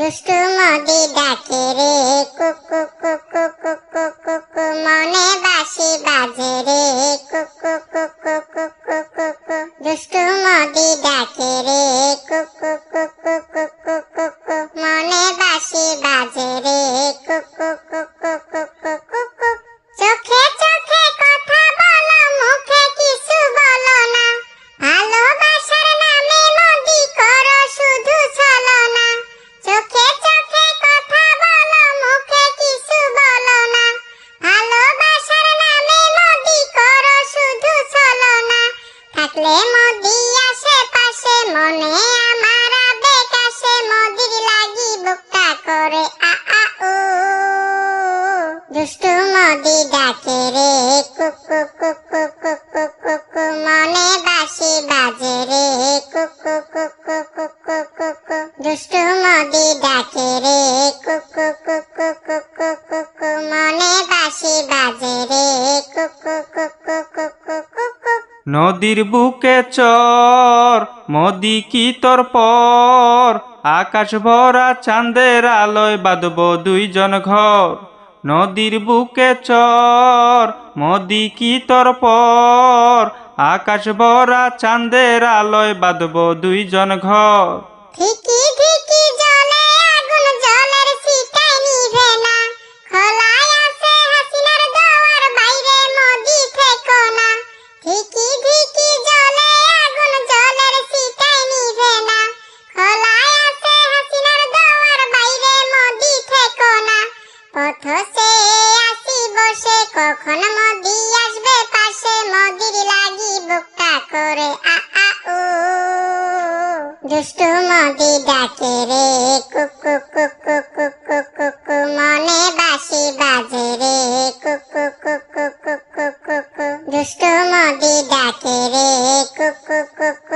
দুষ্টু মোদি ডাকে রে কুকু কুকু কুকু কুকু, মনে বাঁশি বাজে রে কুকু কুকু কুকু কুকু। দুষ্টু মোদি ডাকে রে কুকু কুকু কুকু কুকু, মনে বাঁশি বাজে রে কুকু কুকু কুকু কুকু। চোখে চোখে কথা বলো, মুখে কিছু বলো না, ভালোবাসার নামে মোদি করো শুধু ছলনা। চোখে চোখে কথা বলো, মুখে কিছু বলো না, ভালোবাসার নামে মোদি করো শুধু ছলনা। থাকলে মোদি আশেপাশে, মনে আমার আবেগ আসে, মোদির লাগি বুকটা করে আ আ উ। দুষ্টু মোদি ডাকে রে কুকু কুকু কুকু কুকু, মনে বাঁশি বাজে রে কুকু কুকু কুকু কুকু। দুষ্টু মোদি ডাকে রে কুকু কুকু কুকু কুকু, মনে বাঁশি বাজে রে কুকু কুকু কুকু কুকু। নদীর বুকে চর মোদি কি তোর পর, আকাশ ভরা চাঁদের আলোয় বাঁধব দুইজন ঘর। নদীর বুকে চর মোদি কি তোর পর, আকাশ ভরা চাঁদের আলোয় বাঁধব দুইজন ঘর। ধিকি ধিকি জ্বলে আগুন, জলের ছিটায় নিভে না, খোলায় আছে হাসিনার দুয়ার, বাইরে মোদি থেকো না। ধিকি ধিকি জ্বলে আগুন, জলের ছিটায় নিভে না, খোলায় আছে হাসিনার দুয়ার, বাইরে মোদি থেকো না। পথ চেয়ে আসি বসে, কখন মোদি আসবে পাশে, মোদির লাগি বুকটা করে আ আ উ। দুষ্টু মোদি ডাকে রে কুকু কুকু কুকু কুকু, মনে বাঁশি বাজে রে কুকু কুকু কুকু কুকু। দুষ্টু মোদি ডাকে রে কুকু কুকু